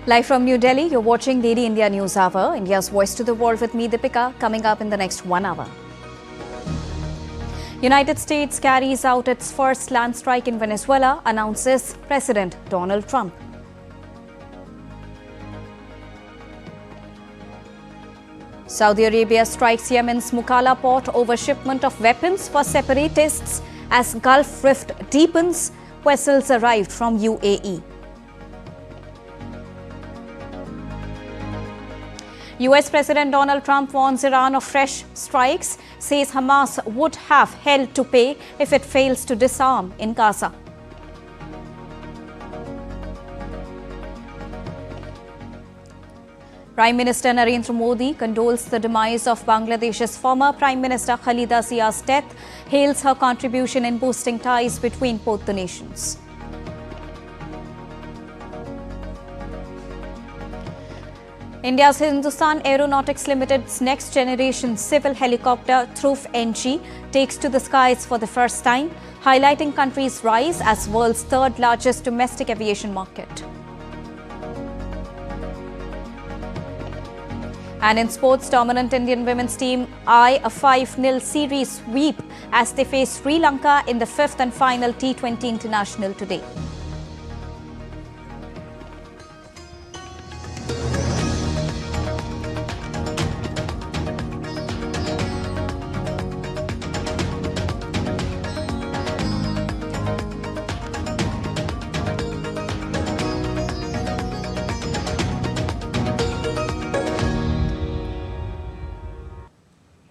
Live from New Delhi, you're watching DD India News Hour, India's voice to the world with me, Deepika, coming up in the next 1 hour. United States carries out its first land strike in Venezuela, announces President Donald Trump. Saudi Arabia strikes Yemen's Mukalla port over shipment of weapons for separatists as Gulf rift deepens. Vessels arrived from UAE. US President Donald Trump warns Iran of fresh strikes, says Hamas would have hell to pay if it fails to disarm in Gaza. Prime Minister Narendra Modi condoles the demise of Bangladesh's former Prime Minister Khaleda Zia's death, hails her contribution in boosting ties between both the nations. India's Hindustan Aeronautics Limited's next generation civil helicopter Dhruv-NG takes to the skies for the first time, highlighting country's rise as world's third largest domestic aviation market. And in sports, dominant Indian women's team eye a 5-0 series sweep as they face Sri Lanka in the fifth and final T20 international today.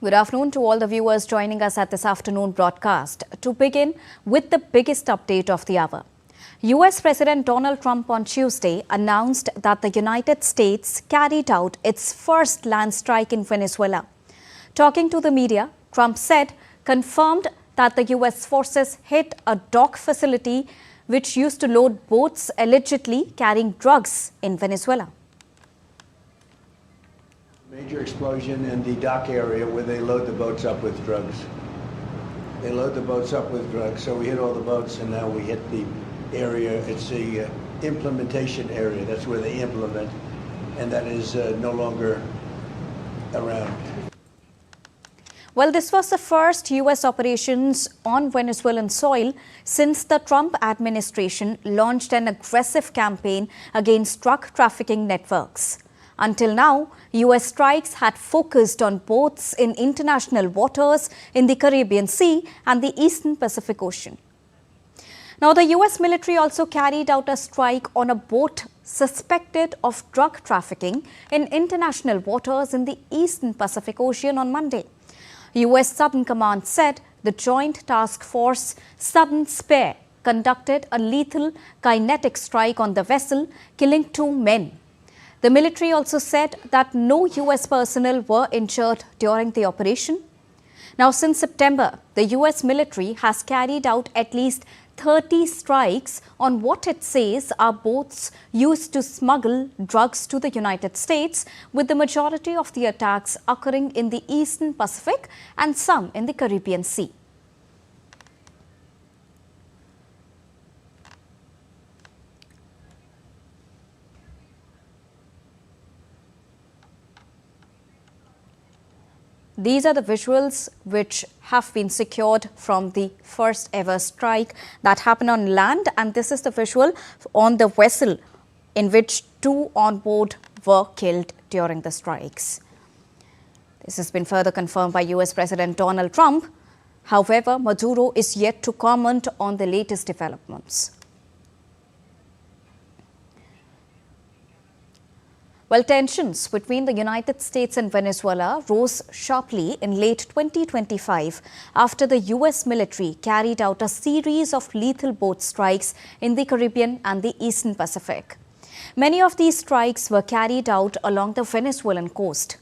Good afternoon to all the viewers joining us at this afternoon broadcast. To begin with the biggest update of the hour, US President Donald Trump on Tuesday announced that the United States carried out its first land strike in Venezuela. Talking to the media, Trump confirmed that the US forces hit a dock facility which used to load boats allegedly carrying drugs in Venezuela. Major explosion in the dock area where they load the boats up with drugs. They load the boats up with drugs, so we hit all the boats and now we hit the area. It's the implementation area. That's where they implement, and that is no longer around. Well, this was the first US operations on Venezuelan soil since the Trump administration launched an aggressive campaign against drug trafficking networks. Until now, US strikes had focused on boats in international waters in the Caribbean Sea and the Eastern Pacific Ocean. Now, the US military also carried out a strike on a boat suspected of drug trafficking in international waters in the Eastern Pacific Ocean on Monday. US Southern Command said the Joint Task Force Southern Spare conducted a lethal kinetic strike on the vessel, killing 2 men. The military also said that no US personnel were injured during the operation. Now, since September, the US military has carried out at least 30 strikes on what it says are boats used to smuggle drugs to the United States, with the majority of the attacks occurring in the Eastern Pacific and some in the Caribbean Sea. These are the visuals which have been secured from the first ever strike that happened on land, and this is the visual on the vessel in which 2 on board were killed during the strikes. This has been further confirmed by US President Donald Trump. However, Maduro is yet to comment on the latest developments. Well, tensions between the United States and Venezuela rose sharply in late 2025 after the US military carried out a series of lethal boat strikes in the Caribbean and the Eastern Pacific. Many of these strikes were carried out along the Venezuelan coast.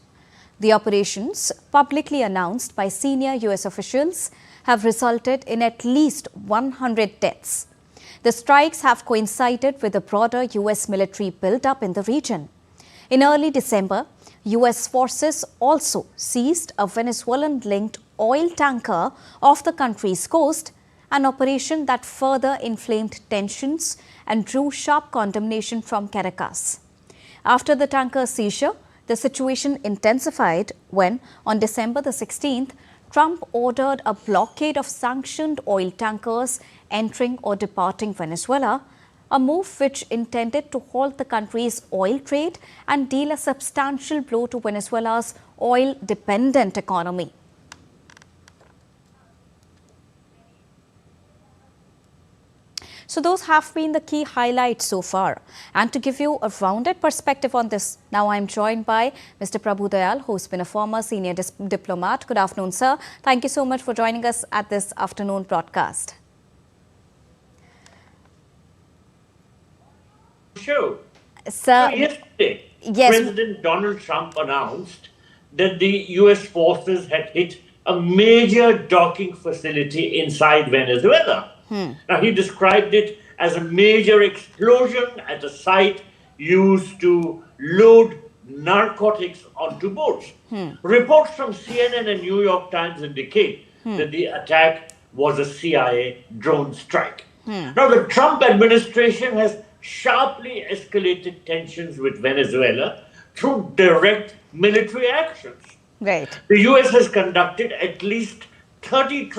The operations, publicly announced by senior US officials, have resulted in at least 100 deaths. The strikes have coincided with a broader US military build-up in the region. In early December, US forces also seized a Venezuelan-linked oil tanker off the country's coast, an operation that further inflamed tensions and drew sharp condemnation from Caracas. After the tanker seizure, the situation intensified when, on December the 16th, Trump ordered a blockade of sanctioned oil tankers entering or departing Venezuela, a move which intended to halt the country's oil trade and deal a substantial blow to Venezuela's oil-dependent economy. So those have been the key highlights so far. And to give you a rounded perspective on this, now I'm joined by Mr. Prabhu Dayal, who's been a former senior diplomat. Good afternoon, sir. Thank you so much for joining us at this afternoon broadcast. Sure. Sir, So yesterday, yes. President Donald Trump announced that the U.S. forces had hit a major docking facility inside Venezuela. Now, he described it as a major explosion at a site used to load narcotics onto boats. Reports from CNN and New York Times indicate that the attack was a CIA drone strike. Now, the Trump administration has sharply escalated tensions with Venezuela through direct military actions. Right. The U.S. has conducted at least 30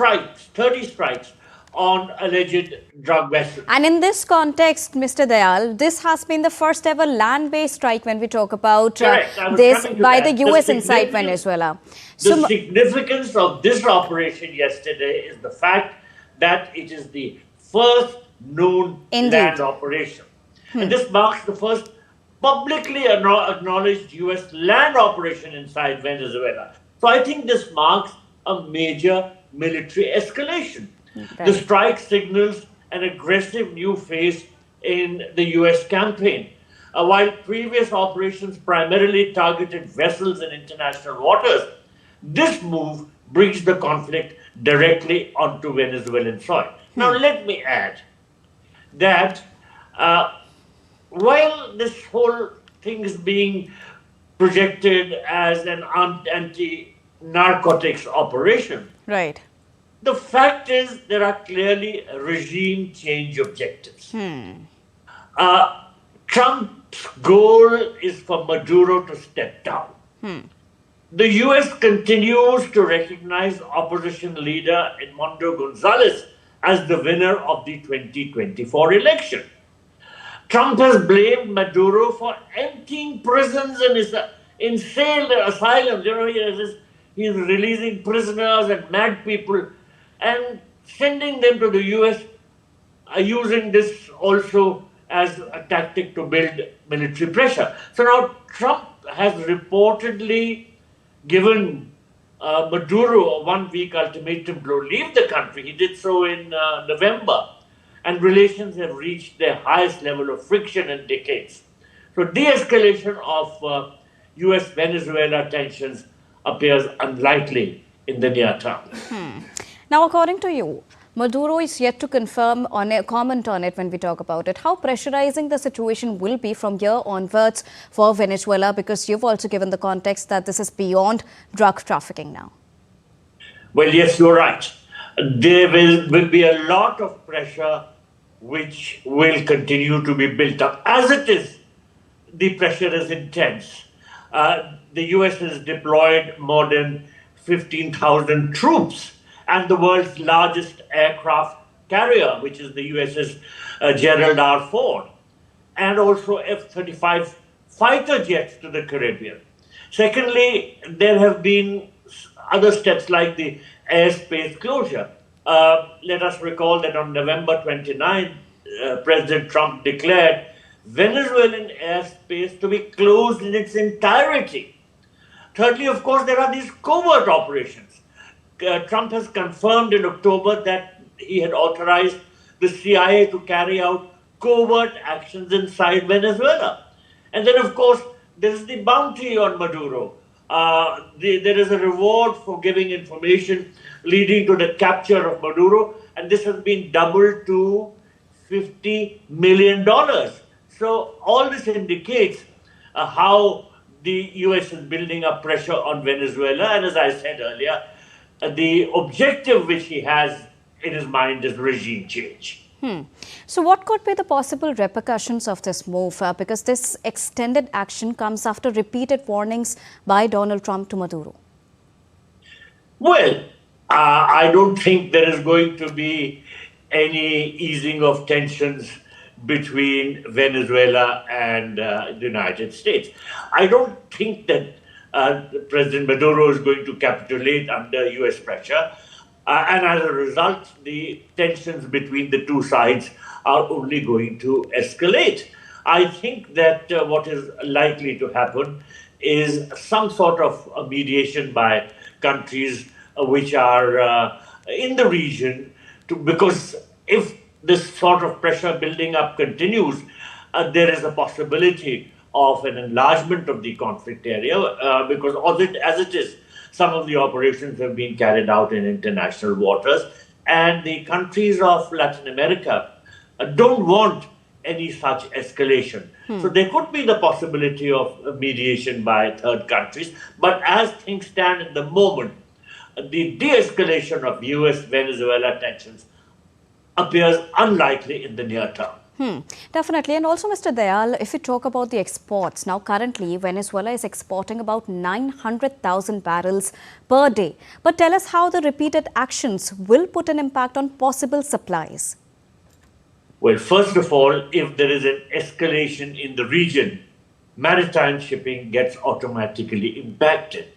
strikes on alleged drug vessels. And in this context, Mr. Dayal, this has been the first ever land-based strike when we talk about this by the U.S. inside Venezuela. The significance of this operation yesterday is the fact that it is the first known land operation. And this marks the first publicly acknowledged U.S. land operation inside Venezuela. So I think this marks a major military escalation. Okay. The strike signals an aggressive new phase in the U.S. campaign. While previous operations primarily targeted vessels in international waters, this move brings the conflict directly onto Venezuelan soil. Now, let me add that while this whole thing is being projected as an anti-narcotics operation, right, the fact is there are clearly regime change objectives. Trump's goal is for Maduro to step down. The U.S. continues to recognize opposition leader Edmundo Gonzalez as the winner of the 2024 election. Trump has blamed Maduro for emptying prisons and insane asylums. You know, he's releasing prisoners and mad people and sending them to the U.S., using this also as a tactic to build military pressure. So now Trump has reportedly given Maduro a one-week ultimatum to leave the country. He did so in November, and relations have reached their highest level of friction in decades. So de-escalation of US-Venezuela tensions appears unlikely in the near term. Now, according to you, Maduro is yet to comment on it when we talk about it. How pressurizing the situation will be from here onwards for Venezuela, because you've also given the context that this is beyond drug trafficking now. Well, yes, you're right. There will be a lot of pressure which will continue to be built up. As it is, the pressure is intense. The US has deployed more than 15,000 troops and the world's largest aircraft carrier, which is the USS Gerald R. Ford, and also F-35 fighter jets to the Caribbean. Secondly, there have been other steps like the airspace closure. Let us recall that on November 29, President Trump declared Venezuelan airspace to be closed in its entirety. Thirdly, of course, there are these covert operations. Trump has confirmed in October that he had authorized the CIA to carry out covert actions inside Venezuela. And then, of course, there is the bounty on Maduro. There is a reward for giving information leading to the capture of Maduro, and this has been doubled to $50 million. So all this indicates how the U.S. is building up pressure on Venezuela, and as I said earlier, the objective which he has in his mind is regime change. So what could be the possible repercussions of this move? Because this extended action comes after repeated warnings by Donald Trump to Maduro. Well, I don't think there is going to be any easing of tensions between Venezuela and the United States. I don't think that President Maduro is going to capitulate under US pressure. And as a result, the tensions between the two sides are only going to escalate. I think that what is likely to happen is some sort of a mediation by countries which are in the region, because if this sort of pressure building up continues, there is a possibility of an enlargement of the conflict area, because as it is, some of the operations have been carried out in international waters, and the countries of Latin America don't want any such escalation. So there could be the possibility of mediation by third countries, but as things stand at the moment, the de-escalation of US-Venezuela tensions appears unlikely in the near term. Definitely. And also, Mr. Dayal, if you talk about the exports, now currently Venezuela is exporting about 900,000 barrels per day. But tell us how the repeated actions will put an impact on possible supplies. Well, first of all, if there is an escalation in the region, maritime shipping gets automatically impacted.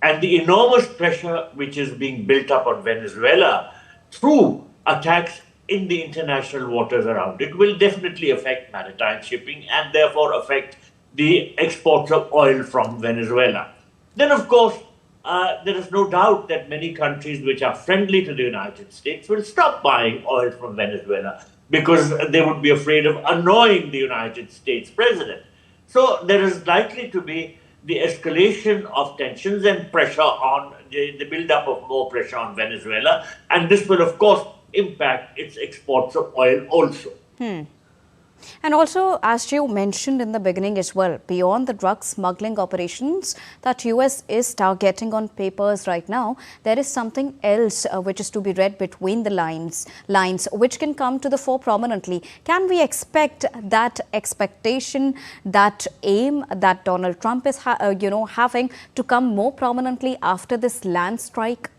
And the enormous pressure which is being built up on Venezuela through attacks in the international waters around it will definitely affect maritime shipping and therefore affect the exports of oil from Venezuela. Then, of course, there is no doubt that many countries which are friendly to the United States will stop buying oil from Venezuela because they would be afraid of annoying the United States president. So there is likely to be the escalation of tensions and pressure on the build-up of more pressure on Venezuela. And this will, of course, impact its exports of oil also. And also, as you mentioned in the beginning as well, beyond the drug smuggling operations that US is targeting on papers right now, there is something else which is to be read between the lines which can come to the fore prominently. Can we expect that expectation, that aim that Donald Trump is having to come more prominently after this land strike?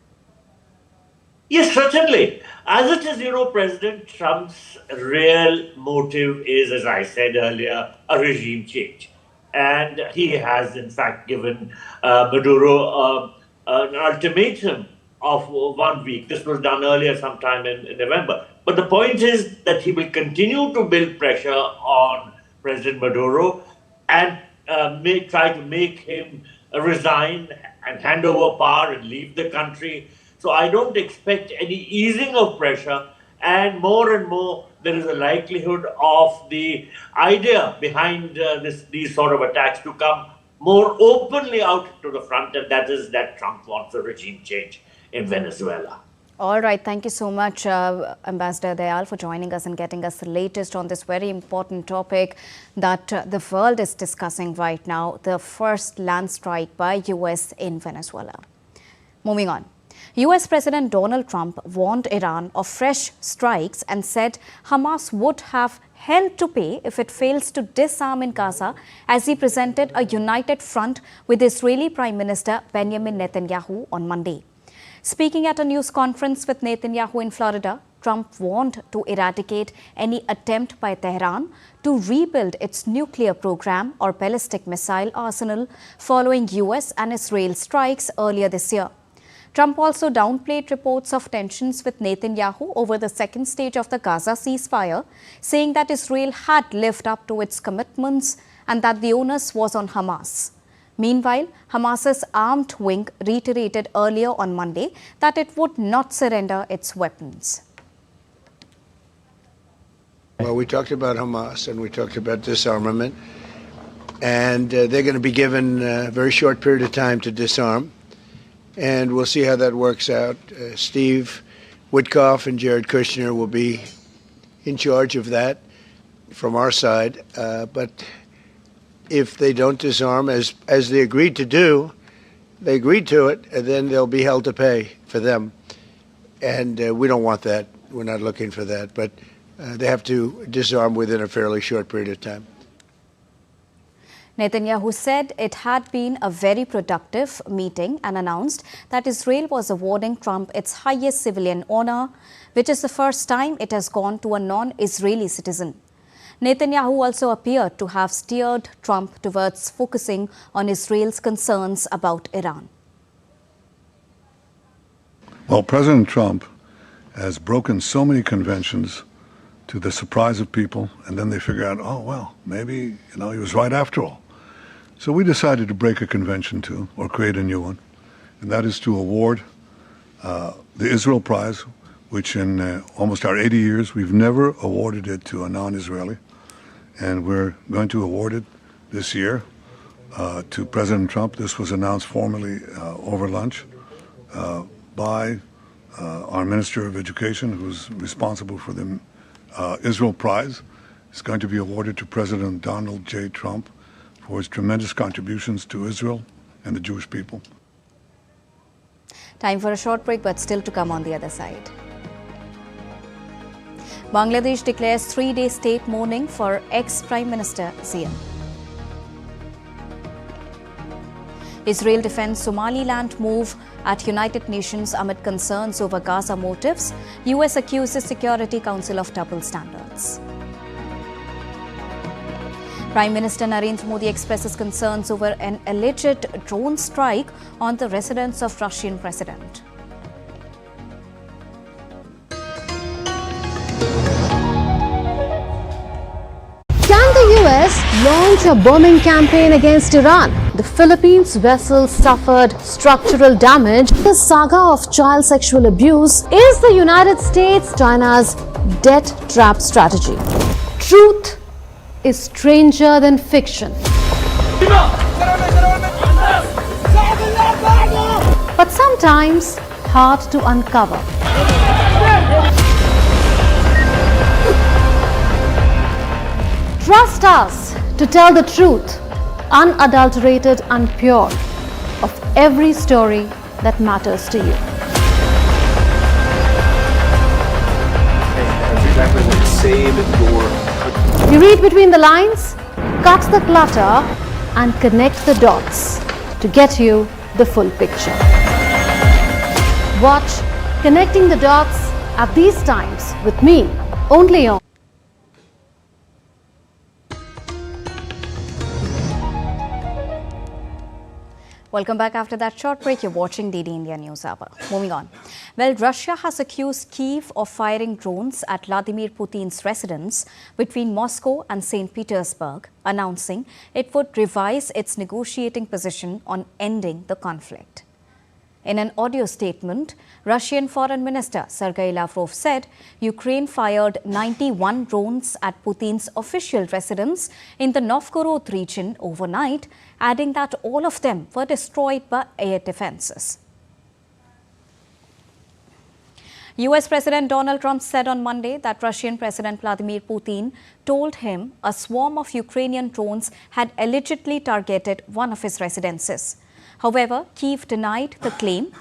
Yes, certainly. As it is, President Trump's real motive is, as I said earlier, a regime change. And he has, in fact, given Maduro an ultimatum of 1 week. This was done earlier, sometime in November. But the point is that he will continue to build pressure on President Maduro and try to make him resign and hand over power and leave the country. So I don't expect any easing of pressure, and more there is a likelihood of the idea behind these sort of attacks to come more openly out to the front, and that is that Trump wants a regime change in Venezuela. All right. Thank you so much, Ambassador Dayal, for joining us and getting us the latest on this very important topic that the world is discussing right now, the first land strike by US in Venezuela. Moving on. US President Donald Trump warned Iran of fresh strikes and said Hamas would have hell to pay if it fails to disarm in Gaza, as he presented a united front with Israeli Prime Minister Benjamin Netanyahu on Monday. Speaking at a news conference with Netanyahu in Florida, Trump warned to eradicate any attempt by Tehran to rebuild its nuclear program or ballistic missile arsenal following US and Israel strikes earlier this year. Trump also downplayed reports of tensions with Netanyahu over the second stage of the Gaza ceasefire, saying that Israel had lived up to its commitments and that the onus was on Hamas. Meanwhile, Hamas's armed wing reiterated earlier on Monday that it would not surrender its weapons. Well, we talked about Hamas and we talked about disarmament, and they're going to be given a very short period of time to disarm. And we'll see how that works out. Steve Witkoff and Jared Kushner will be in charge of that from our side. But if they don't disarm, as they agreed to do, they agreed to it, and then they'll be held to pay for them. And we don't want that. We're not looking for that. But they have to disarm within a fairly short period of time. Netanyahu said it had been a very productive meeting and announced that Israel was awarding Trump its highest civilian honor, which is the first time it has gone to a non-Israeli citizen. Netanyahu also appeared to have steered Trump towards focusing on Israel's concerns about Iran. Well, President Trump has broken so many conventions to the surprise of people, and then they figure out, oh, well, maybe, he was right after all. So we decided to break a convention too, or create a new one, and that is to award the Israel Prize, which in almost our 80 years, we've never awarded it to a non-Israeli, and we're going to award it this year to President Trump. This was announced formally over lunch by our Minister of Education, who's responsible for the Israel Prize. It's going to be awarded to President Donald J. Trump for his tremendous contributions to Israel and the Jewish people. Time for a short break, but still to come on the other side. Bangladesh declares 3-day state mourning for ex-Prime Minister Zia. Israel defends Somaliland move at United Nations amid concerns over Gaza motives. US accuses Security Council of double standards. Prime Minister Narendra Modi expresses concerns over an alleged drone strike on the residence of Russian president. Can the US launch a bombing campaign against Iran? The Philippines vessel suffered structural damage. The saga of child sexual abuse is the United States China's debt trap strategy. Truth is stranger than fiction. But sometimes hard to uncover. Trust us to tell the truth, unadulterated and pure, of every story that matters to you. Exactly what save your. You read between the lines, cut the clutter, and connect the dots to get you the full picture. Watch Connecting the Dots at these times with me, only on. Welcome back after that short break. You're watching DD India News Hour. Moving on. Well, Russia has accused Kyiv of firing drones at Vladimir Putin's residence between Moscow and St. Petersburg, announcing it would revise its negotiating position on ending the conflict. In an audio statement, Russian Foreign Minister Sergei Lavrov said Ukraine fired 91 drones at Putin's official residence in the Novgorod region overnight, adding that all of them were destroyed by air defenses. US President Donald Trump said on Monday that Russian President Vladimir Putin told him a swarm of Ukrainian drones had allegedly targeted one of his residences. However, Kyiv denied the claim.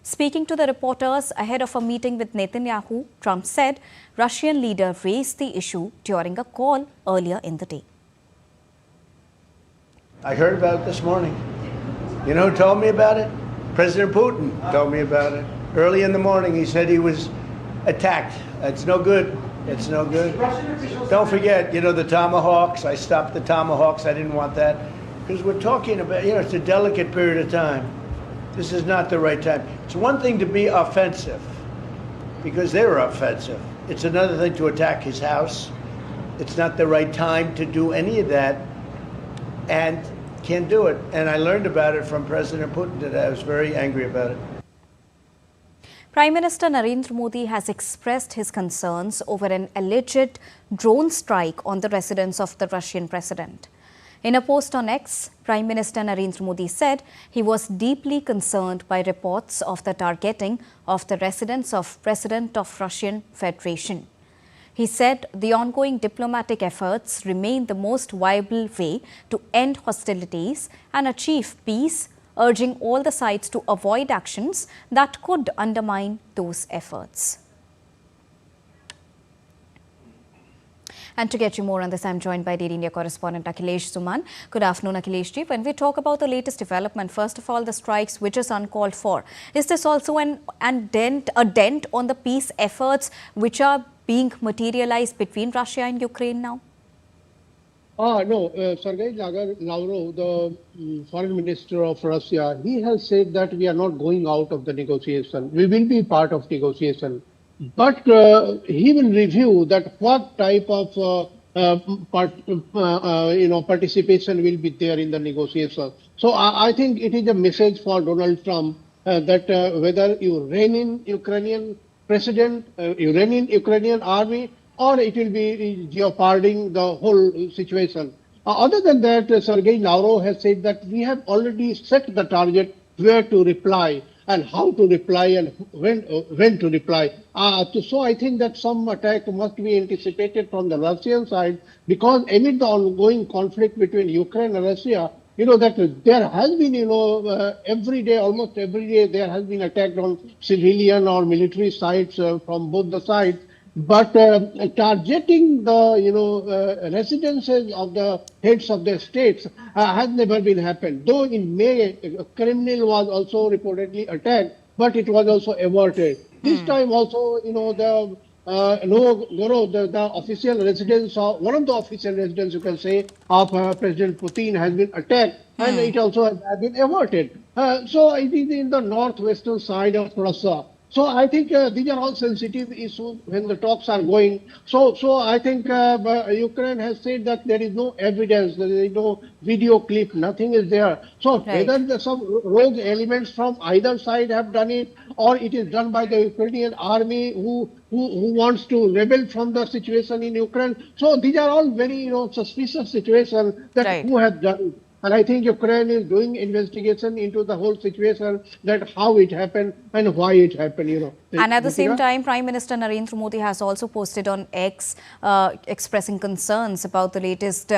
Speaking to the reporters ahead of a meeting with Netanyahu, Trump said Russian leader raised the issue during a call earlier in the day. I heard about it this morning. You know who told me about it? President Putin told me about it. Early in the morning, he said he was attacked. It's no good. It's no good. Don't forget, the Tomahawks. I stopped the Tomahawks. I didn't want that. Because we're talking about, it's a delicate period of time. This is not the right time. It's one thing to be offensive, because they were offensive. It's another thing to attack his house. It's not the right time to do any of that, and can't do it. And I learned about it from President Putin today. I was very angry about it. Prime Minister Narendra Modi has expressed his concerns over an alleged drone strike on the residence of the Russian president. In a post on X, Prime Minister Narendra Modi said he was deeply concerned by reports of the targeting of the residence of President of Russian Federation. He said the ongoing diplomatic efforts remain the most viable way to end hostilities and achieve peace, urging all the sides to avoid actions that could undermine those efforts. And to get you more on this, I'm joined by DD India correspondent Akhilesh Suman. Good afternoon, Akhilesh ji. When we talk about the latest development, first of all, the strikes, which is uncalled for. Is this also a dent on the peace efforts which are being materialized between Russia and Ukraine now? No, Sergei Lavrov, the foreign minister of Russia, he has said that we are not going out of the negotiation. We will be part of negotiation. But he will review that what type of participation will be there in the negotiation. So I think it is a message for Donald Trump that whether you rein in Ukrainian president, you rein in Ukrainian army, or it will be jeopardizing the whole situation. Other than that, Sergei Lavrov has said that we have already set the target where to reply and how to reply and when to reply. So I think that some attack must be anticipated from the Russian side, because amid the ongoing conflict between Ukraine and Russia, that there has been, every day, almost every day, there has been attack on civilian or military sites from both the sides. But targeting the residences of the heads of the states has never been happened. Though in May, Kremlin was also reportedly attacked, but it was also averted. This time also, the official residence, or one of the official residence, you can say, of President Putin has been attacked, and it also has been averted. So it is in the northwestern side of Russia. So I think these are all sensitive issues when the talks are going. So I think Ukraine has said that there is no evidence, there is no video clip, nothing is there. So whether some rogue elements from either side have done it, or it is done by the Ukrainian army who wants to rebel from the situation in Ukraine. So these are all very suspicious situations that who has done it. And I think Ukraine is doing investigation into the whole situation, that how it happened and why it happened, And at the same time, Prime Minister Narendra Modi has also posted on X expressing concerns about the latest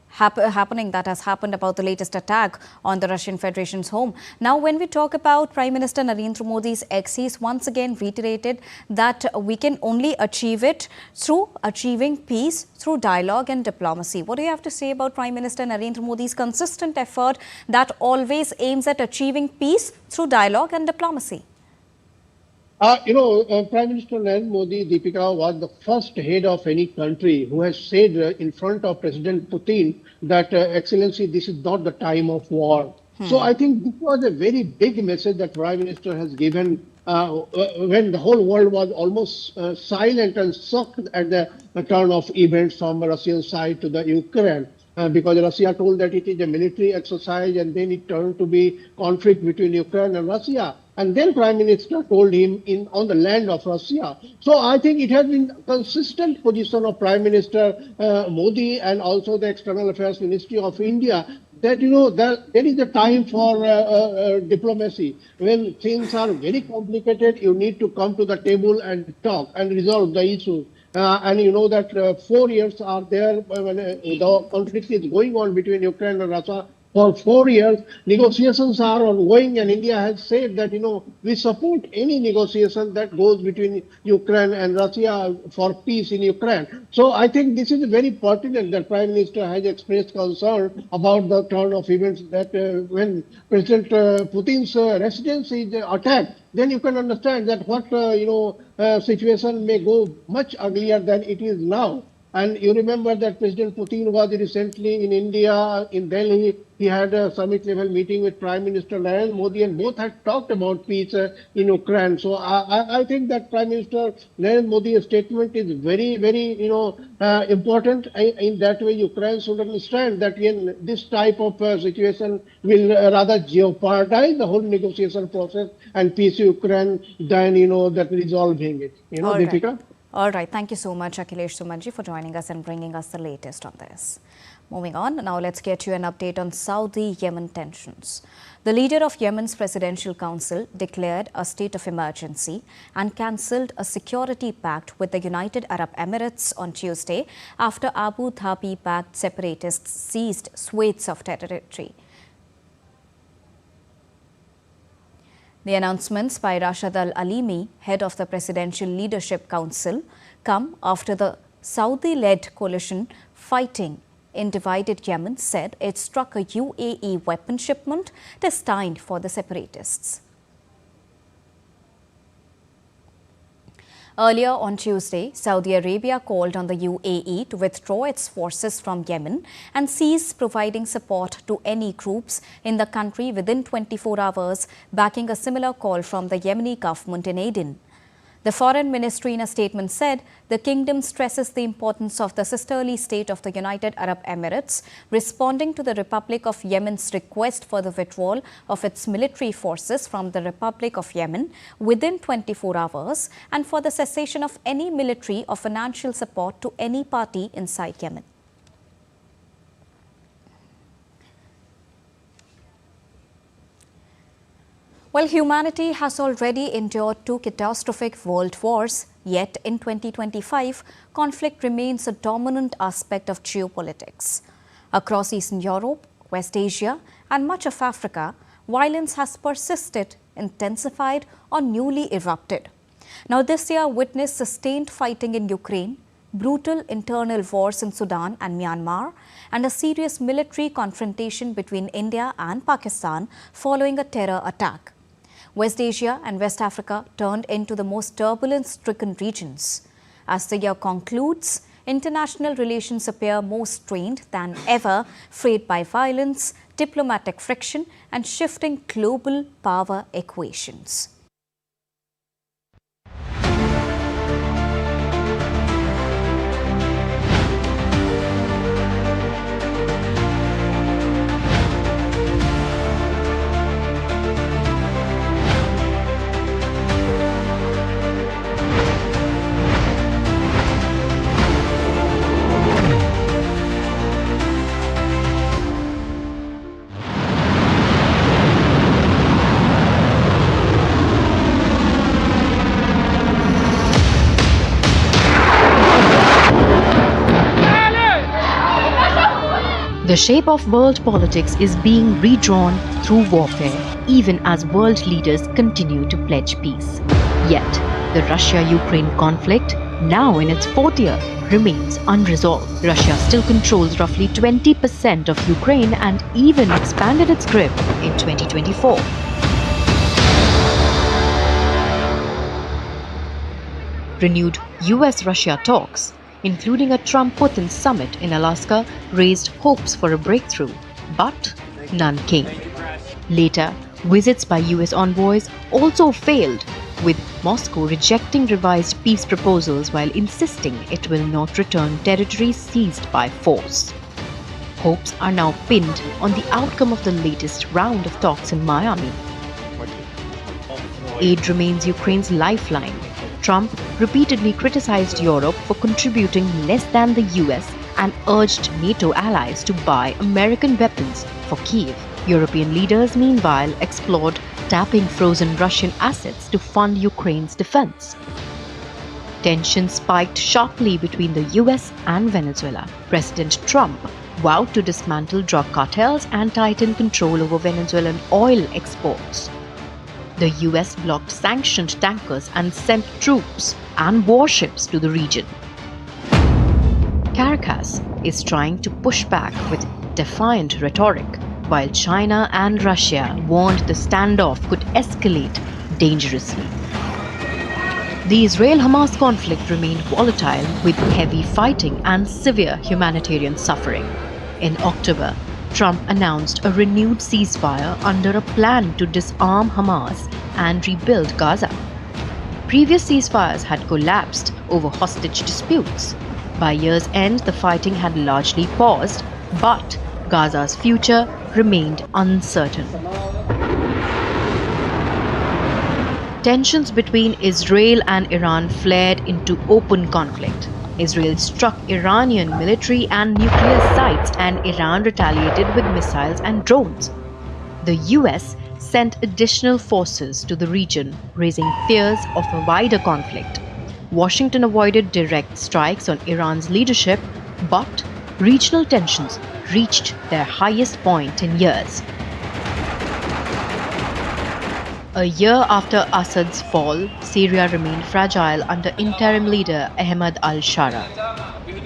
happening that has happened about the latest attack on the Russian Federation's home. Now, when we talk about Prime Minister Narendra Modi's X, he's once again reiterated that we can only achieve it through achieving peace, through dialogue and diplomacy. What do you have to say about Prime Minister Narendra Modi's consistent effort that always aims at achieving peace through dialogue and diplomacy? Prime Minister Narendra Modi, Deepika, was the first head of any country who has said in front of President Putin that, Excellency, this is not the time of war. So I think this was a very big message that Prime Minister has given when the whole world was almost silent and shocked at the turn of events from the Russian side to the Ukraine. Because Russia told that it is a military exercise, and then it turned to be conflict between Ukraine and Russia. And then Prime Minister told him on the land of Russia. So I think it has been consistent position of Prime Minister Modi and also the External Affairs Ministry of India that, there is a time for diplomacy. When things are very complicated, you need to come to the table and talk and resolve the issue. And that 4 years are there when the conflict is going on between Ukraine and Russia. For 4 years, negotiations are ongoing, and India has said that, we support any negotiation that goes between Ukraine and Russia for peace in Ukraine. So I think this is very pertinent that Prime Minister has expressed concern about the turn of events, that when President Putin's residence is attacked, then you can understand that what, situation may go much uglier than it is now. And you remember that President Putin was recently in India, in Delhi. He had a summit-level meeting with Prime Minister Narendra Modi, and both had talked about peace in Ukraine. So I think that Prime Minister Narendra Modi's statement is very, very, important. In that way, Ukraine should understand that in this type of situation will rather jeopardize the whole negotiation process and peace in Ukraine than, that resolving it. Deepika? All right. Thank you so much, Akhilesh Sumanji, for joining us and bringing us the latest on this. Moving on, now let's get you an update on Saudi-Yemen tensions. The leader of Yemen's Presidential Council declared a state of emergency and cancelled a security pact with the United Arab Emirates on Tuesday after Abu Dhabi-backed separatists seized swathes of territory. The announcements by Rashad Al-Alimi, head of the Presidential Leadership Council, come after the Saudi-led coalition fighting in divided Yemen said it struck a UAE weapon shipment destined for the separatists. Earlier on Tuesday, Saudi Arabia called on the UAE to withdraw its forces from Yemen and cease providing support to any groups in the country within 24 hours, backing a similar call from the Yemeni government in Aden. The Foreign Ministry in a statement said the kingdom stresses the importance of the sisterly state of the United Arab Emirates, responding to the Republic of Yemen's request for the withdrawal of its military forces from the Republic of Yemen within 24 hours and for the cessation of any military or financial support to any party inside Yemen. Well, humanity has already endured 2 catastrophic world wars, yet in 2025, conflict remains a dominant aspect of geopolitics. Across Eastern Europe, West Asia, and much of Africa, violence has persisted, intensified, or newly erupted. Now, this year witnessed sustained fighting in Ukraine, brutal internal wars in Sudan and Myanmar, and a serious military confrontation between India and Pakistan following a terror attack. West Asia and West Africa turned into the most turbulence-stricken regions. As the year concludes, international relations appear more strained than ever, frayed by violence, diplomatic friction, and shifting global power equations. The shape of world politics is being redrawn through warfare, even as world leaders continue to pledge peace. Yet, the Russia-Ukraine conflict, now in its 4th year, remains unresolved. Russia still controls roughly 20% of Ukraine and even expanded its grip in 2024. Renewed US-Russia talks, including a Trump-Putin summit in Alaska, raised hopes for a breakthrough, but none came. Later, visits by US envoys also failed, with Moscow rejecting revised peace proposals while insisting it will not return territory seized by force. Hopes are now pinned on the outcome of the latest round of talks in Miami. Aid remains Ukraine's lifeline. Trump repeatedly criticized Europe for contributing less than the US and urged NATO allies to buy American weapons for Kyiv. European leaders, meanwhile, explored tapping frozen Russian assets to fund Ukraine's defense. Tensions spiked sharply between the US and Venezuela. President Trump vowed to dismantle drug cartels and tighten control over Venezuelan oil exports. The US blocked sanctioned tankers and sent troops and warships to the region. Caracas is trying to push back with defiant rhetoric, while China and Russia warned the standoff could escalate dangerously. The Israel-Hamas conflict remained volatile, with heavy fighting and severe humanitarian suffering. In October, Trump announced a renewed ceasefire under a plan to disarm Hamas and rebuild Gaza. Previous ceasefires had collapsed over hostage disputes. By year's end, the fighting had largely paused, but Gaza's future remained uncertain. Tensions between Israel and Iran flared into open conflict. Israel struck Iranian military and nuclear sites, and Iran retaliated with missiles and drones. The US sent additional forces to the region, raising fears of a wider conflict. Washington avoided direct strikes on Iran's leadership, but regional tensions reached their highest point in years. A year after Assad's fall, Syria remained fragile under interim leader Ahmad al-Shara.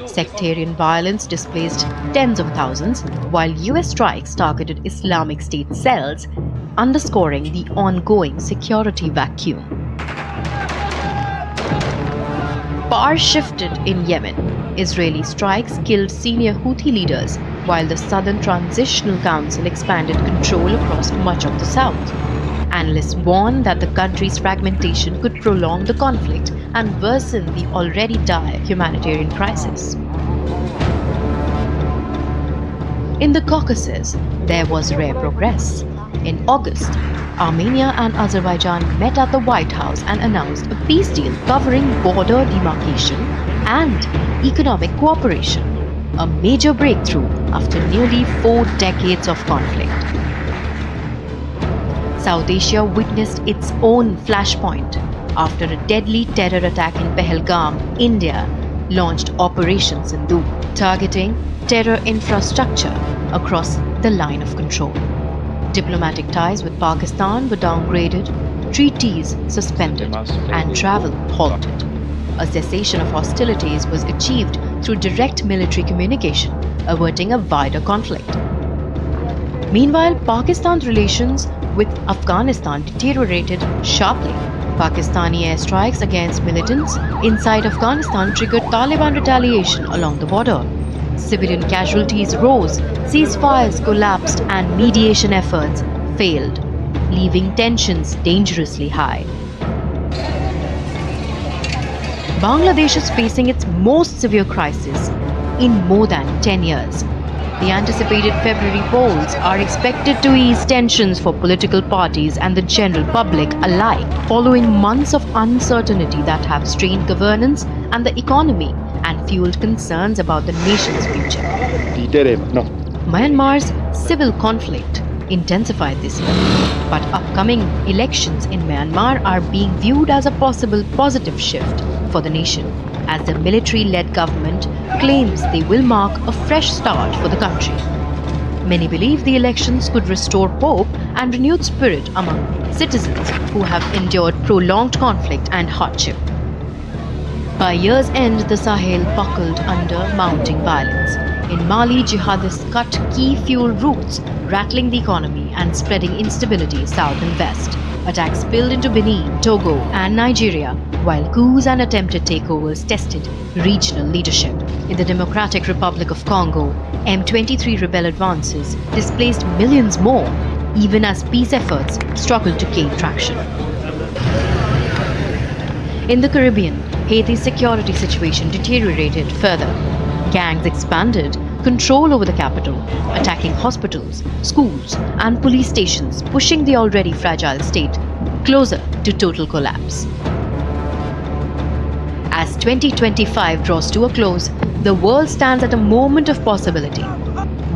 Sectarian violence displaced tens of thousands, while US strikes targeted Islamic State cells, underscoring the ongoing security vacuum. Power shifted in Yemen. Israeli strikes killed senior Houthi leaders, while the Southern Transitional Council expanded control across much of the south. Analysts warn that the country's fragmentation could prolong the conflict and worsen the already dire humanitarian crisis. In the Caucasus, there was rare progress. In August, Armenia and Azerbaijan met at the White House and announced a peace deal covering border demarcation and economic cooperation, a major breakthrough after nearly 4 decades of conflict. South Asia witnessed its own flashpoint after a deadly terror attack in Pahalgam, India launched Operation Sindoor, targeting terror infrastructure across the line of control. Diplomatic ties with Pakistan were downgraded, treaties suspended, and travel halted. A cessation of hostilities was achieved through direct military communication, averting a wider conflict. Meanwhile, Pakistan's relations with Afghanistan deteriorated sharply. Pakistani airstrikes against militants inside Afghanistan triggered Taliban retaliation along the border. Civilian casualties rose, ceasefires collapsed, and mediation efforts failed, leaving tensions dangerously high. Bangladesh is facing its most severe crisis in more than 10 years. The anticipated February polls are expected to ease tensions for political parties and the general public alike, following months of uncertainty that have strained governance and the economy and fueled concerns about the nation's future. Myanmar's civil conflict intensified this year, but upcoming elections in Myanmar are being viewed as a possible positive shift for the nation, as the military-led government claims they will mark a fresh start for the country. Many believe the elections could restore hope and renewed spirit among citizens who have endured prolonged conflict and hardship. By year's end, the Sahel buckled under mounting violence. In Mali, jihadists cut key fuel routes, rattling the economy and spreading instability south and west. Attacks spilled into Benin, Togo, and Nigeria, while coups and attempted takeovers tested regional leadership. In the Democratic Republic of Congo, M23 rebel advances displaced millions more, even as peace efforts struggled to gain traction. In the Caribbean, Haiti's security situation deteriorated further. Gangs expanded control over the capital, attacking hospitals, schools, and police stations, pushing the already fragile state closer to total collapse. As 2025 draws to a close, the world stands at a moment of possibility.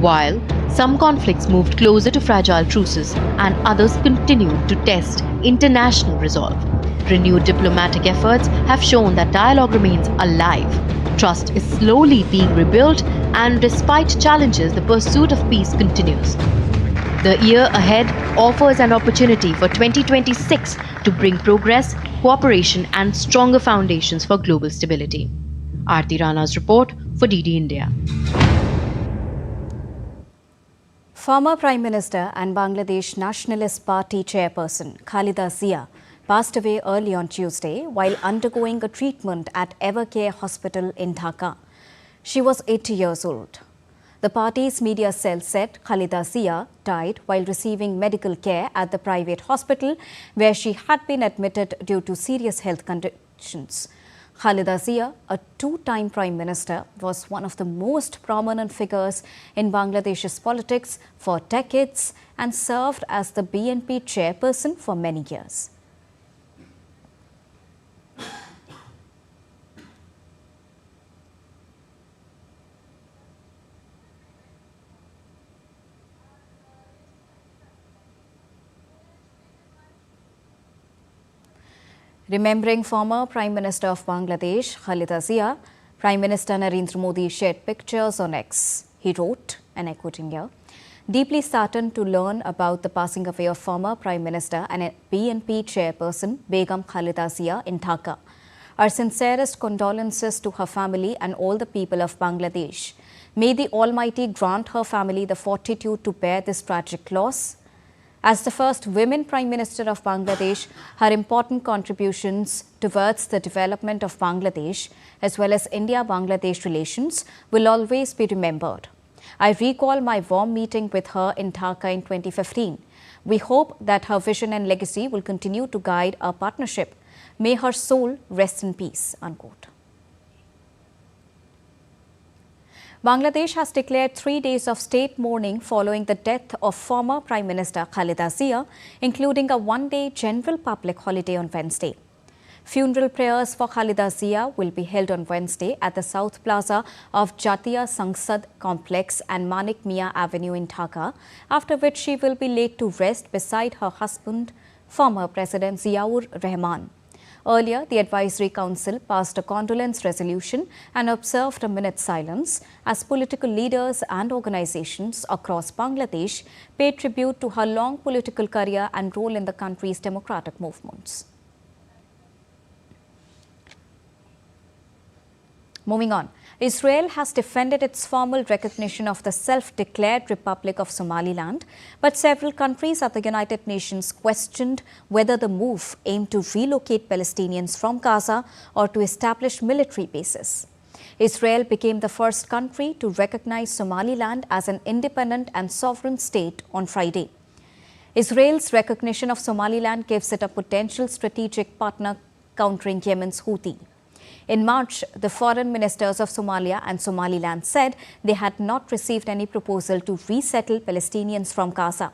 While some conflicts moved closer to fragile truces and others continued to test international resolve, renewed diplomatic efforts have shown that dialogue remains alive. Trust is slowly being rebuilt, and despite challenges, the pursuit of peace continues. The year ahead offers an opportunity for 2026 to bring progress, cooperation, and stronger foundations for global stability. Aarti Rana's report for DD India. Former Prime Minister and Bangladesh Nationalist Party chairperson Khaleda Zia passed away early on Tuesday while undergoing a treatment at Evercare Hospital in Dhaka. She was 80 years old. The party's media cell said Khaleda Zia died while receiving medical care at the private hospital where she had been admitted due to serious health conditions. Khaleda Zia, a two-time Prime Minister, was one of the most prominent figures in Bangladesh's politics for decades and served as the BNP chairperson for many years. Remembering former Prime Minister of Bangladesh, Khaleda Zia, Prime Minister Narendra Modi shared pictures on X. He wrote, and I quote him here, deeply saddened to learn about the passing away of former Prime Minister and BNP chairperson Begum Khaleda Zia in Dhaka. Our sincerest condolences to her family and all the people of Bangladesh. May the Almighty grant her family the fortitude to bear this tragic loss. As the first women Prime Minister of Bangladesh, her important contributions towards the development of Bangladesh as well as India-Bangladesh relations will always be remembered. I recall my warm meeting with her in Dhaka in 2015. We hope that her vision and legacy will continue to guide our partnership. May her soul rest in peace." Unquote. Bangladesh has declared 3 days of state mourning following the death of former Prime Minister Khaleda Zia, including a one-day general public holiday on Wednesday. Funeral prayers for Khaleda Zia will be held on Wednesday at the South Plaza of Jatiya Sangsad Complex and Manik Mia Avenue in Dhaka, after which she will be laid to rest beside her husband, former President Ziaur Rahman. Earlier, the Advisory Council passed a condolence resolution and observed a minute's silence as political leaders and organizations across Bangladesh paid tribute to her long political career and role in the country's democratic movements. Moving on, Israel has defended its formal recognition of the self-declared Republic of Somaliland, but several countries at the United Nations questioned whether the move aimed to relocate Palestinians from Gaza or to establish military bases. Israel became the first country to recognize Somaliland as an independent and sovereign state on Friday. Israel's recognition of Somaliland gives it a potential strategic partner countering Yemen's Houthi. In March, the foreign ministers of Somalia and Somaliland said they had not received any proposal to resettle Palestinians from Gaza.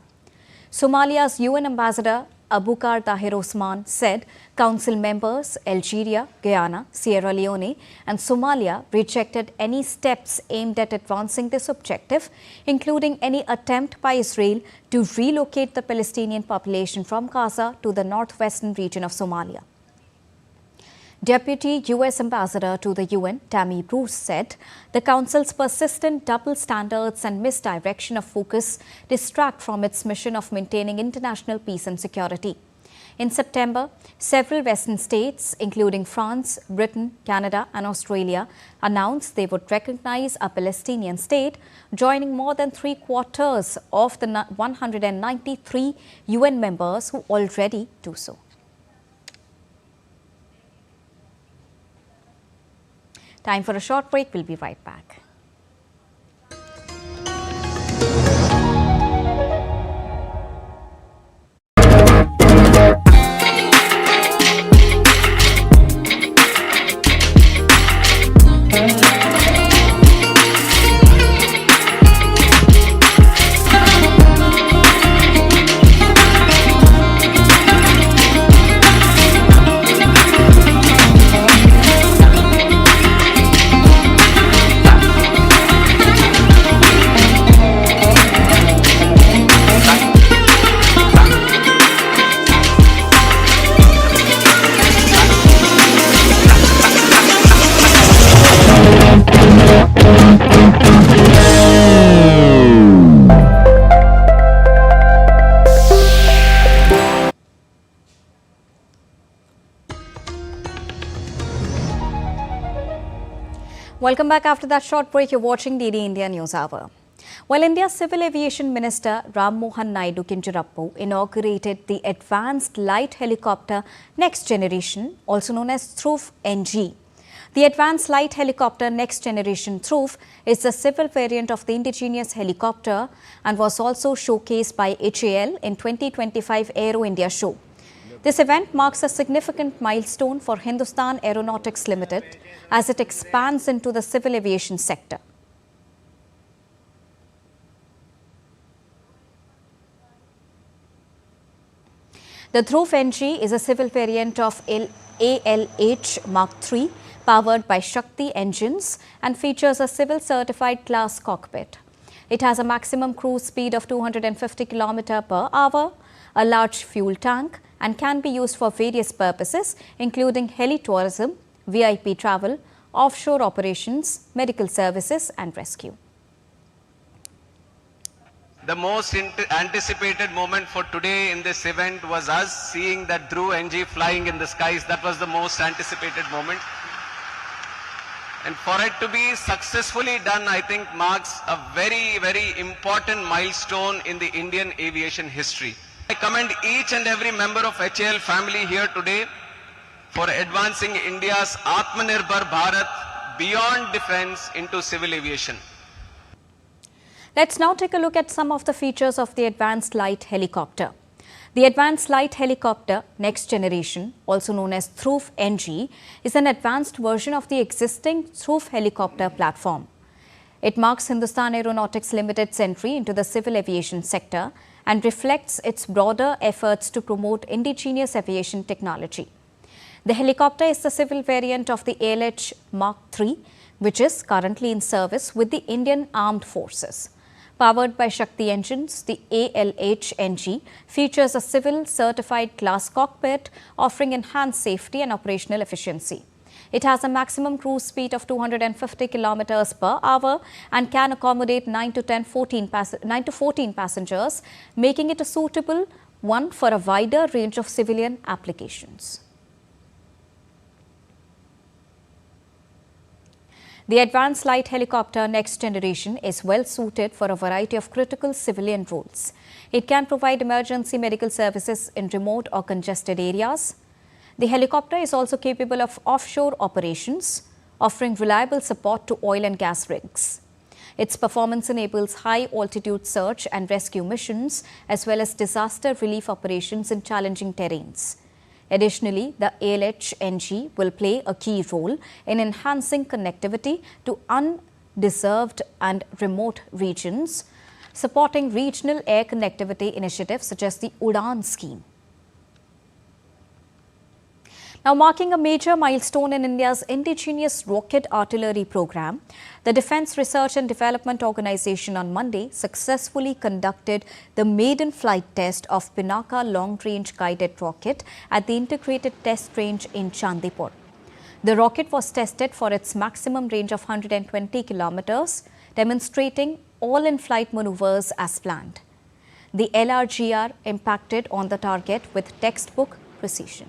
Somalia's UN ambassador Abukar Tahir Osman said council members Algeria, Guyana, Sierra Leone and Somalia rejected any steps aimed at advancing this objective, including any attempt by Israel to relocate the Palestinian population from Gaza to the northwestern region of Somalia. Deputy U.S. Ambassador to the UN, Tammy Bruce, said the Council's persistent double standards and misdirection of focus distract from its mission of maintaining international peace and security. In September, several Western states, including France, Britain, Canada and Australia, announced they would recognize a Palestinian state, joining more than three-quarters of the 193 UN members who already do so. Time for a short break. We'll be right back. Welcome back after that short break. You're watching DD India News Hour. Well, India's Civil Aviation Minister Ram Mohan Naidu Kinjarappu inaugurated the Advanced Light Helicopter Next Generation, also known as Dhruv-NG. The Advanced Light Helicopter Next Generation Dhruv is the civil variant of the indigenous helicopter and was also showcased by HAL in 2025 Aero India show. This event marks a significant milestone for Hindustan Aeronautics Limited as it expands into the civil aviation sector. The Dhruv-NG is a civil variant of ALH Mark III powered by Shakti engines and features a civil certified class cockpit. It has a maximum cruise speed of 250 km per hour, a large fuel tank, and can be used for various purposes, including heli-tourism, VIP travel, offshore operations, medical services and rescue. The most anticipated moment for today in this event was us seeing that Dhruv-NG flying in the skies. That was the most anticipated moment. And for it to be successfully done, I think marks a very, very important milestone in the Indian aviation history. I commend each and every member of HAL family here today for advancing India's Atmanirbhar Bharat beyond defense into civil aviation. Let's now take a look at some of the features of the Advanced Light Helicopter. The Advanced Light Helicopter Next Generation, also known as Dhruv-NG, is an advanced version of the existing Dhruv helicopter platform. It marks Hindustan Aeronautics Limited's entry into the civil aviation sector and reflects its broader efforts to promote indigenous aviation technology. The helicopter is the civil variant of the ALH Mark III, which is currently in service with the Indian Armed Forces. Powered by Shakti engines, the ALH-NG features a civil certified glass cockpit offering enhanced safety and operational efficiency. It has a maximum cruise speed of 250 kilometers per hour and can accommodate 9 to 14 passengers, making it a suitable one for a wider range of civilian applications. The Advanced Light Helicopter Next Generation is well suited for a variety of critical civilian roles. It can provide emergency medical services in remote or congested areas. The helicopter is also capable of offshore operations, offering reliable support to oil and gas rigs. Its performance enables high-altitude search and rescue missions, as well as disaster relief operations in challenging terrains. Additionally, the ALH-NG will play a key role in enhancing connectivity to undeserved and remote regions, supporting regional air connectivity initiatives such as the UDAN scheme. Now, marking a major milestone in India's indigenous rocket artillery program, the Defence Research and Development Organisation on Monday successfully conducted the maiden flight test of Pinaka long-range guided rocket at the Integrated Test Range in Chandipur. The rocket was tested for its maximum range of 120 kilometers, demonstrating all in-flight maneuvers as planned. The LRGR impacted on the target with textbook precision.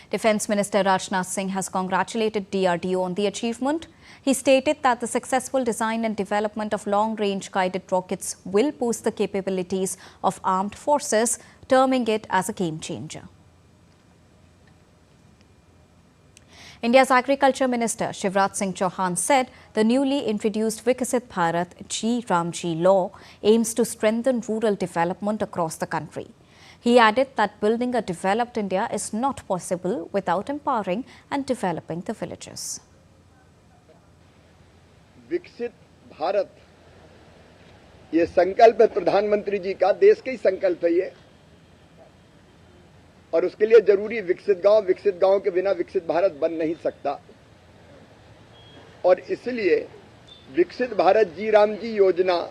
Defence Minister Rajnath Singh has congratulated DRDO on the achievement. He stated that the successful design and development of long-range guided rockets will boost the capabilities of armed forces, terming it as a game-changer. India's Agriculture Minister Shivraj Singh Chauhan said the newly introduced Viksit Bharat GRAMJI law aims to strengthen rural development across the country. He added that building a developed India is not possible without empowering and developing the villages. विकसित भारत ये संकल्प है प्रधानमंत्री जी का, देश का ही संकल्प है ये, और उसके लिए जरूरी विकसित गांव के बिना विकसित भारत बन नहीं सकता। और इसलिए विकसित भारत जी राम जी योजना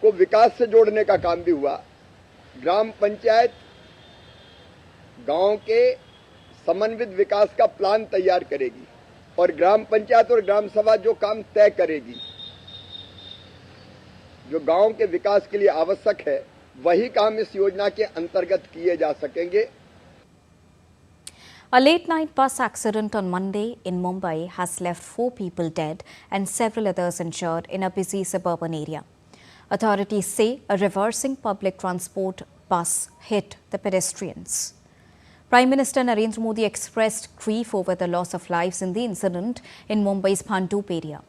को विकास से जोड़ने का काम भी हुआ। ग्राम पंचायत गांव के समन्वित विकास का प्लान तैयार करेगी और ग्राम पंचायत और ग्राम सभा जो काम तय करेगी, जो गांव के विकास के लिए आवश्यक है, वही काम इस योजना के अंतर्गत किए जा सकेंगे। A late-night bus accident on Monday in Mumbai has left 4 people dead and several others injured in a busy suburban area. Authorities say a reversing public transport bus hit the pedestrians. Prime Minister Narendra Modi expressed grief over the loss of lives in the incident in Mumbai's Bhandup area.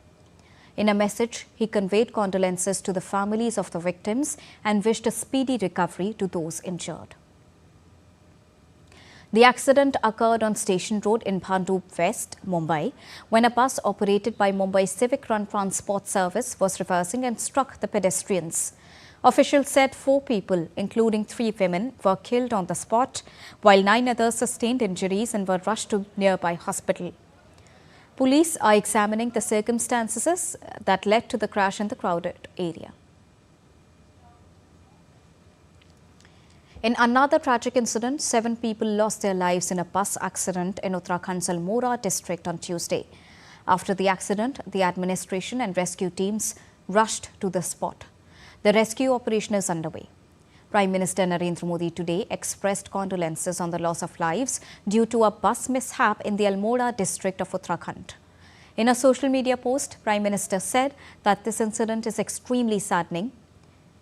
In a message, he conveyed condolences to the families of the victims and wished a speedy recovery to those injured. The accident occurred on Station Road in Bhandup West, Mumbai, when a bus operated by Mumbai's Civic Run Transport Service was reversing and struck the pedestrians. Officials said 4 people, including 3 women, were killed on the spot, while 9 others sustained injuries and were rushed to nearby hospital. Police are examining the circumstances that led to the crash in the crowded area. In another tragic incident, 7 people lost their lives in a bus accident in Uttarakhand's Almora district on Tuesday. After the accident, the administration and rescue teams rushed to the spot. The rescue operation is underway. Prime Minister Narendra Modi today expressed condolences on the loss of lives due to a bus mishap in the Almora district of Uttarakhand. In a social media post, Prime Minister said that this incident is extremely saddening.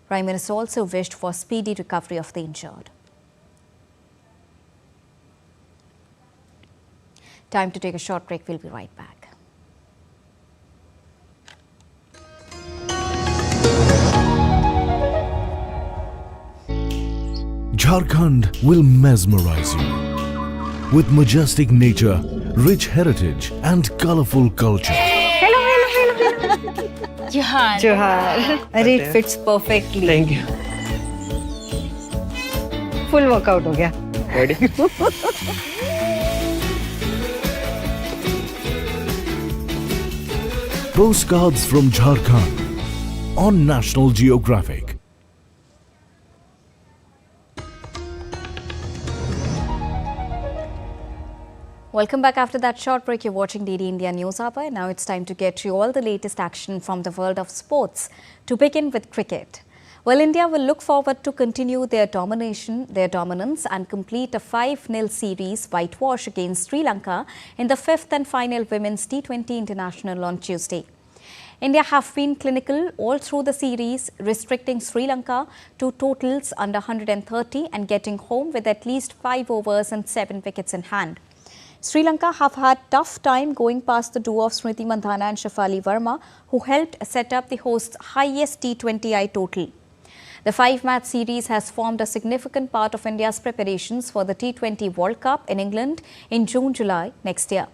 Prime Minister also wished for speedy recovery of the injured. Time to take a short break. We'll be right back. Jharkhand will mesmerize you with majestic nature, rich heritage and colorful culture. Hello. Johar. It fits perfectly. Thank you. Full workout हो गया. Ready? Postcards from Jharkhand on National Geographic. Welcome back after that short break. You're watching DD India News Hour. Now it's time to get you all the latest action from the world of sports. To begin with cricket. Well, India will look forward to continue their dominance and complete a 5-0 series whitewash against Sri Lanka in the 5th and final Women's T20 International on Tuesday. India have been clinical all through the series, restricting Sri Lanka to totals under 130 and getting home with at least 5 overs and 7 wickets in hand. Sri Lanka have had tough time going past the duo of Smriti Mandhana and Shafali Verma, who helped set up the host's highest T20I total. The 5-match series has formed a significant part of India's preparations for the T20 World Cup in England in June-July next year.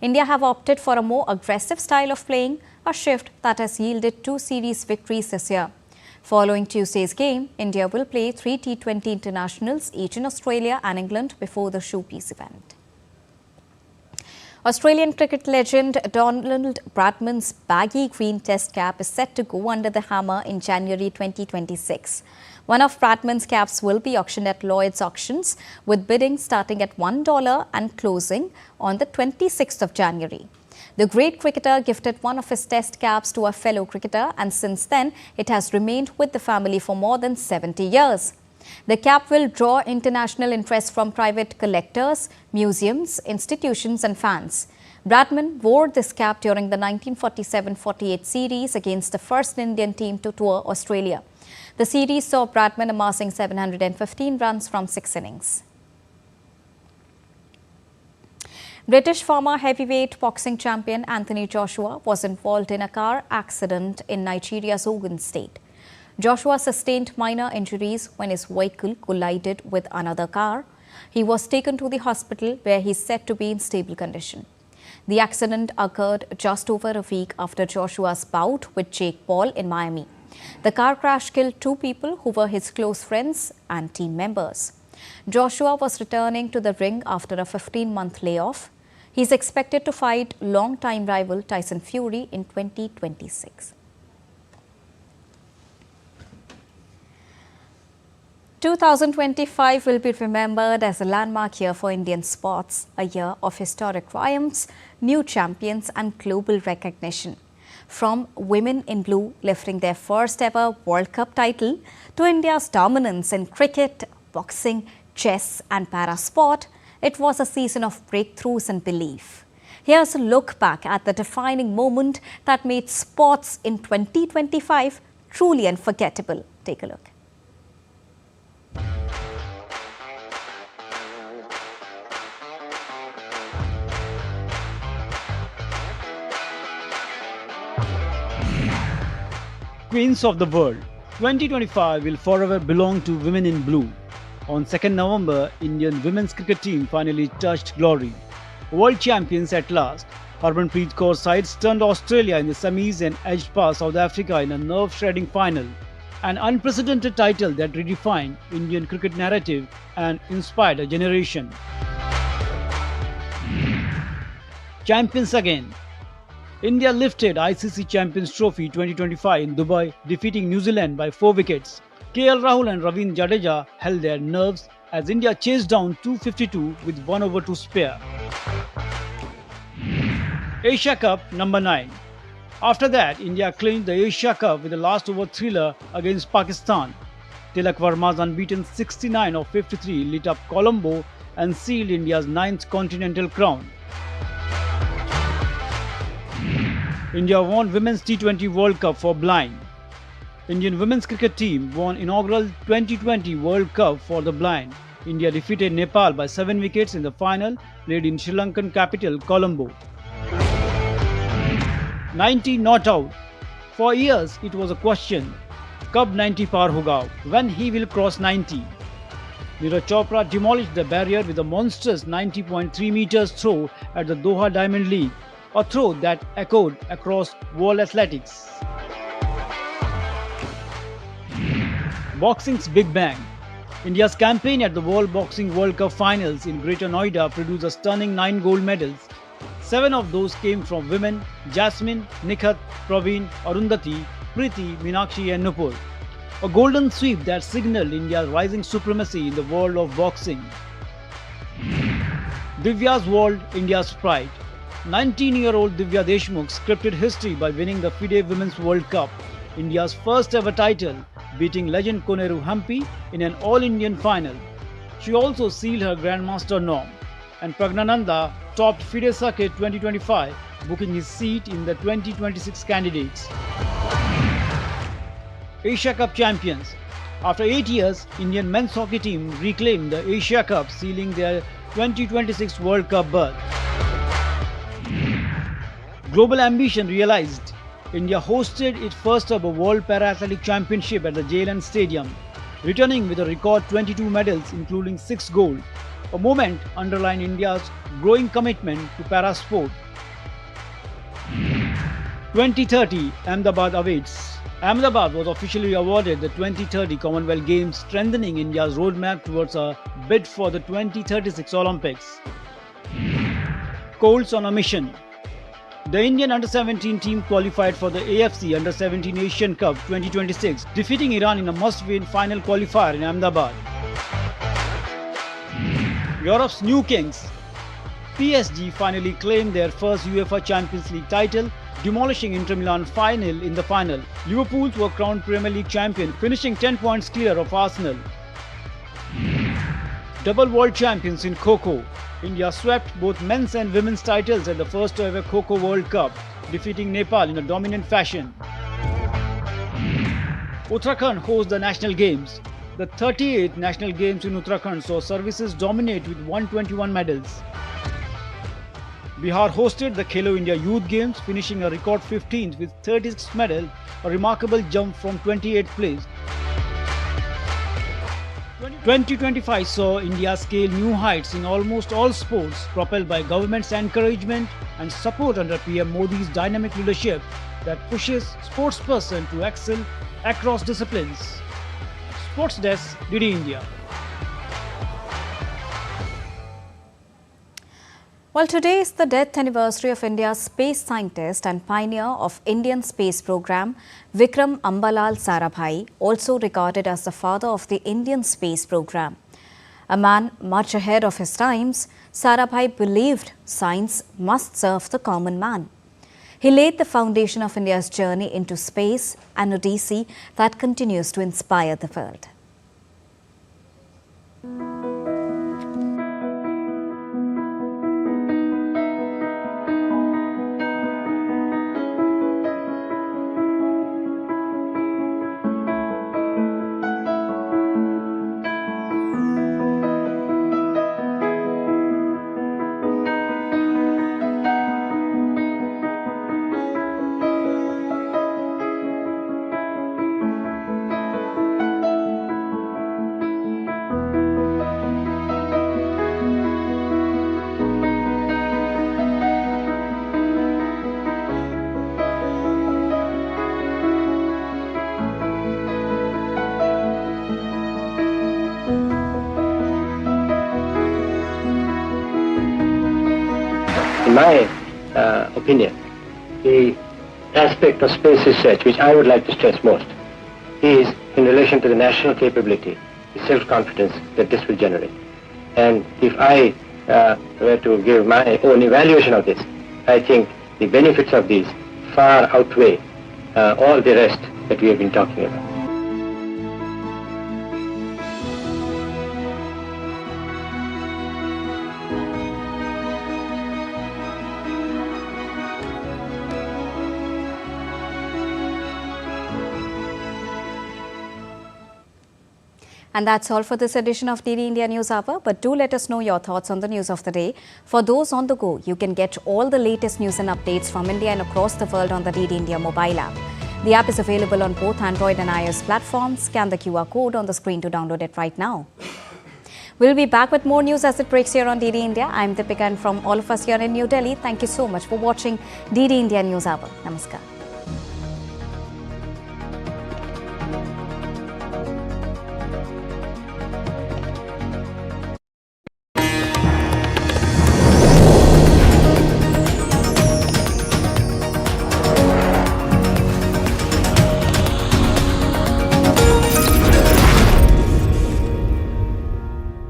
India have opted for a more aggressive style of playing, a shift that has yielded 2 series victories this year. Following Tuesday's game, India will play 3 T20 internationals, each in Australia and England, before the showpiece event. Australian cricket legend Donald Bradman's baggy green test cap is set to go under the hammer in January 2026. One of Bradman's caps will be auctioned at Lloyd's Auctions, with bidding starting at $1 and closing on the 26th of January. The great cricketer gifted one of his test caps to a fellow cricketer, and since then it has remained with the family for more than 70 years. The cap will draw international interest from private collectors, museums, institutions and fans. Bradman wore this cap during the 1947-48 series against the first Indian team to tour Australia. The series saw Bradman amassing 715 runs from 6 innings. British former heavyweight boxing champion Anthony Joshua was involved in a car accident in Nigeria's Ogun state. Joshua sustained minor injuries when his vehicle collided with another car. He was taken to the hospital where he is said to be in stable condition. The accident occurred just over a week after Joshua's bout with Jake Paul in Miami. The car crash killed 2 people who were his close friends and team members. Joshua was returning to the ring after a 15-month layoff. He is expected to fight long-time rival Tyson Fury in 2026. 2025 will be remembered as a landmark year for Indian sports, a year of historic triumphs, new champions and global recognition. From women in blue lifting their first ever World Cup title to India's dominance in cricket, boxing, chess and para-sport, it was a season of breakthroughs and belief. Here's a look back at the defining moment that made sports in 2025 truly unforgettable. Take a look. Queens of the World 2025 will forever belong to women in blue. On 2nd November, Indian women's cricket team finally touched glory. World champions at last, Harmanpreet Kaur's side stunned Australia in the semis and edged past South Africa in a nerve-shredding final. An unprecedented title that redefined Indian cricket narrative and inspired a generation. Champions again. India lifted ICC Champions Trophy 2025 in Dubai, defeating New Zealand by 4 wickets. KL Rahul and Ravindra Jadeja held their nerves as India chased down 252 with 1 over to spare. Asia Cup number 9. After that, India clinched the Asia Cup with the last over thriller against Pakistan. Tilak Verma's unbeaten 69 of 53 lit up Colombo and sealed India's 9th continental crown. India won Women's T20 World Cup for blind. Indian women's cricket team won inaugural 2020 World Cup for the blind. India defeated Nepal by 7 wickets in the final played in Sri Lankan capital Colombo. 90 not out. For years it was a question, Kab 90 par hoga, when he will cross 90. Neeraj Chopra demolished the barrier with a monstrous 90.3 meters throw at the Doha Diamond League, a throw that echoed across world athletics. Boxing's Big Bang. India's campaign at the World Boxing World Cup Finals in Greater Noida produced a stunning 9 gold medals. 7 of those came from women: Jasmine, Nikhat, Praveen, Arundhati, Preeti, Meenakshi and Nupur. A golden sweep that signaled India's rising supremacy in the world of boxing. Divya's World, India's Pride. 19-year-old Divya Deshmukh scripted history by winning the FIDE Women's World Cup, India's first ever title, beating legend Koneru Hampi in an all-Indian final. She also sealed her Grandmaster norm, and Pragnananda topped FIDE Circuit 2025, booking his seat in the 2026 candidates. Asia Cup champions. After 8 years, Indian men's hockey team reclaimed the Asia Cup, sealing their 2026 World Cup berth. Global ambition realized. India hosted its first ever World Para-Athletic Championship at the JLN Stadium, returning with a record 22 medals including 6 gold, a moment underlined India's growing commitment to para-sport. 2030 Ahmedabad awaits. Ahmedabad was officially awarded the 2030 Commonwealth Games, strengthening India's roadmap towards a bid for the 2036 Olympics. Colts on a mission. The Indian Under-17 team qualified for the AFC Under-17 Asian Cup 2026, defeating Iran in a must-win final qualifier in Ahmedabad. Europe's new kings. PSG finally claimed their first UEFA Champions League title, demolishing Inter Milan final in the final. Liverpool were crowned Premier League champion, finishing 10 points clear of Arsenal. Double world champions in Kho-Kho. India swept both men's and women's titles at the first ever Kho-Kho World Cup, defeating Nepal in a dominant fashion. Uttarakhand hosts the National Games. The 38th National Games in Uttarakhand saw services dominate with 121 medals. Bihar hosted the Khelo India Youth Games, finishing a record 15th with 36 medals, a remarkable jump from 28th place. 2025 saw India scale new heights in almost all sports, propelled by government's encouragement and support under PM Modi's dynamic leadership that pushes sportspersons to excel across disciplines. Sports Desk, DD India. Well, today is the death anniversary of India's space scientist and pioneer of Indian space program, Vikram Ambalal Sarabhai, also regarded as the father of the Indian space program. A man much ahead of his times, Sarabhai believed science must serve the common man. He laid the foundation of India's journey into space, an odyssey that continues to inspire the world. In my opinion, the aspect of space research which I would like to stress most is in relation to the national capability, the self-confidence that this will generate. And if I were to give my own evaluation of this, I think the benefits of these far outweigh all the rest that we have been talking about. And that's all for this edition of DD India News Hour. But do let us know your thoughts on the news of the day. For those on the go, you can get all the latest news and updates from India and across the world on the DD India mobile app. The app is available on both Android and iOS platforms. Scan the QR code on the screen to download it right now. We'll be back with more news as it breaks here on DD India. I'm Deepika, and from all of us here in New Delhi, thank you so much for watching DD India News Hour. Namaskar.